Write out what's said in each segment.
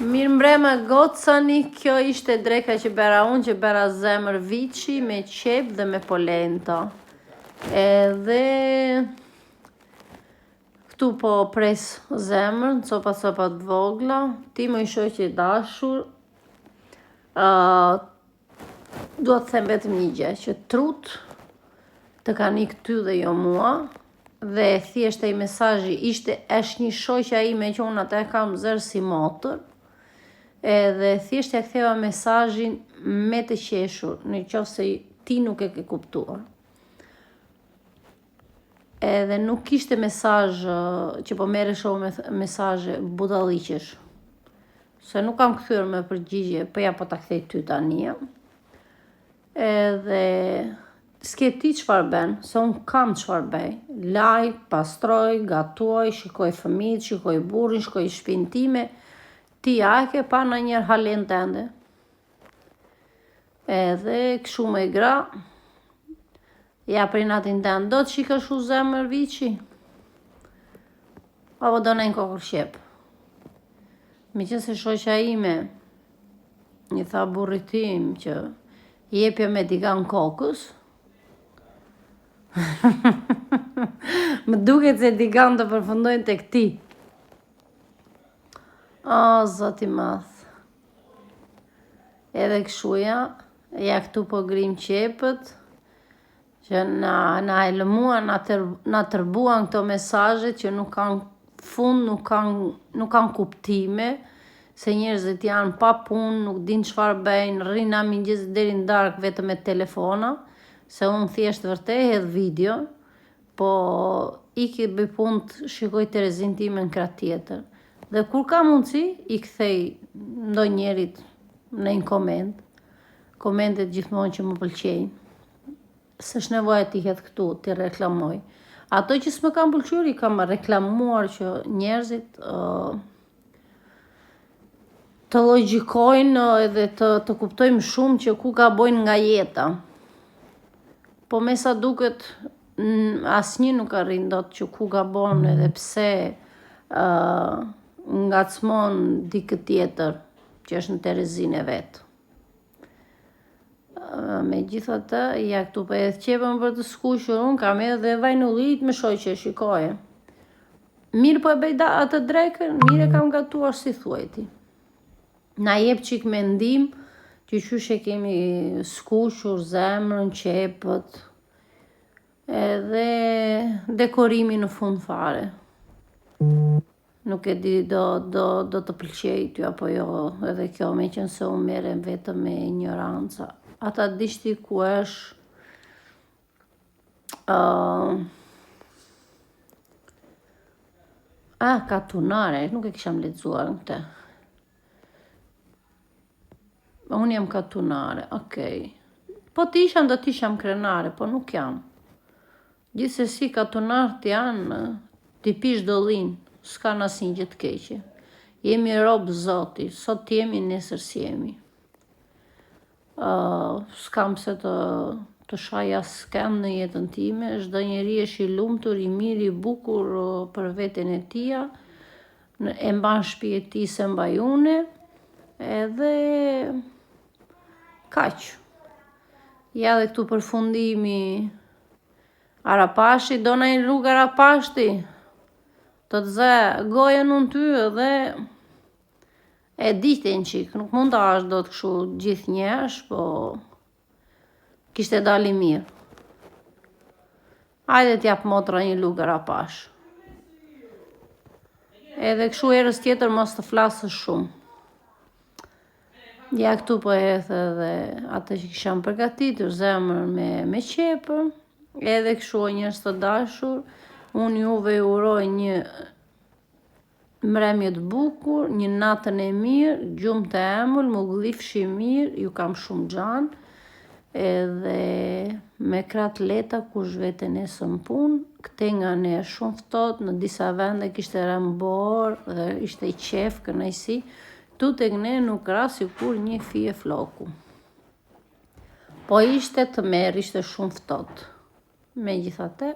Mirë mbrema gocani, kjo ishte dreka që bera unë, që bera zemër vici me qep dhe me polenta. Edhe këtu po pres zemër, copa të vogla, ti më i shoqe dashur, dua të them vetëm një gjë, që trut të kanë ikë ty dhe jo mua, dhe thjesht ai mesazhi ishte është një shoqja ime që unë atë kam zërë si motër, edhe thjesht ja ktheva mesazhin me të qeshur, në qoftë se ti nuk e ke kuptuar. Edhe nuk ishte mesazh që po merresh me mesazhe budalliqesh. Se nuk kam kthyer me përgjigje, po ja po ta kthej ty tani. Edhe s'ke ti çfarë bën, se unë kam çfarë bëj. Laj, pastroj, gatuaj, shikoj fëmijët, shikoj burrin, shikoj shtëpinë time. Ti a ke pa në njërë halen tënde. Edhe këshu me gra, ja për natin tënde, do të shika shu zemër vici? Apo do në një kokër shqep? Me që se shoqa ime, një tha burrit tim që jepja me digan kokës, më duket se digan të përfundojnë të këti. O, zoti madh. Edhe këshuja, ja këtu po grim qepët, që na e lëmuan, na tërbuan këto mesazhet që nuk kanë fund, nuk kanë kuptime, se njerëzit janë pa punë, nuk din çfarë bëjnë, rrinë na mëngjes deri në darkë vetëm me telefona, se unë thjesht vërtet hedh video, po iki bëj punë, shikoj Terezin time në krah tjetër. Dhe kur ka mundësi, i kthej ndonjërit në një koment. Komentet gjithmonë që më pëlqejnë. S'është nevoja ti hedh këtu, ti reklamoj. Ato që s'më kanë pëlqyer, i kam reklamuar që njerëzit të logjikojnë edhe të kuptojmë shumë që ku gabojnë nga jeta. Po me sa duket, asnjë nuk arrin dot që ku gabon edhe pse ngacmon dikë tjetër që është në Terezin e vetë. Me gjithatë, ja këtu për edhe qepën për të skuqur, unë kam edhe vajnullit me shoqe, shikoje. Mirë po e bëjda atë drekën, mirë e kam gatuar si thuajti. Na jep qik mendim që qyshe kemi skuqur zemrën, qepët, edhe dekorimin në fund fare. Nuk e di do të pëlqej ty apo jo, edhe kjo me qenë se unë merrem vetëm me ignoranca. Ata dishti ku është katunare, nuk e kisham lexuar në këtë. Unë jam katunare, okej. Po t'isham do t'isham krenare, po nuk jam. Gjithsesi katunart janë, t'i pish dollin, s'ka asnjë gjë të keqe. Jemi robë Zoti, sot jemi, nesër s'jemi. S'kam se të shaj as skem në jetën time, çdo njeri është i lumtur, i mirë, i bukur për veten e tia, e mban shtëpi e tij se mbaj une, edhe kaq. Ja dhe këtu përfundimi Arapashi, do në një rrugë Arapashti, të të zë gojën unë ty edhe e ditin qik, nuk mund të ashtë do të këshu gjithë njesh, po kishte dali mirë. Hajde t'jap motra një rrugë Arapash. Edhe këshu erës tjetër mos të flasë shumë. Ja këtu po ethë edhe atë që kisham përgatitur, zemër me qepër, edhe këshu njerëz të dashur, unë juve ju uroj një mbrëmje të bukur, një natën e mirë, gjumë të emël, më gëllifshi mirë, ju kam shumë gjanë, edhe me kratë leta ku zhvete nesë në punë, këte nga ne shumë fëtot, në disa vende kishte rëmbor dhe ishte i qef, kënajsi, tu të gëne nuk ra si kur një fije floku. Po ishte të merë, ishte shumë fëtot. Me gjithate,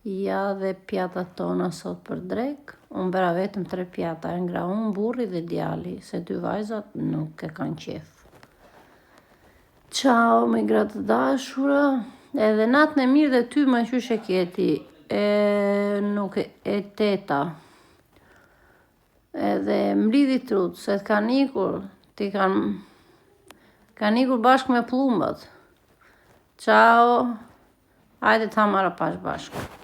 ja dhe pjatat tona sot për drek. Unë bera vetëm 3 pjata, e ngra unë, burri dhe djali, se 2 vajzat nuk e kanë qef. Ciao, me gratë dashura, edhe natën e mirë dhe ty më qysh e kjeti, nuk e teta. Edhe mblidhi trut, se t'kan ikur, kanë ikur bashkë me plumbat. Ciao, hajde ta marrë pash bashkë.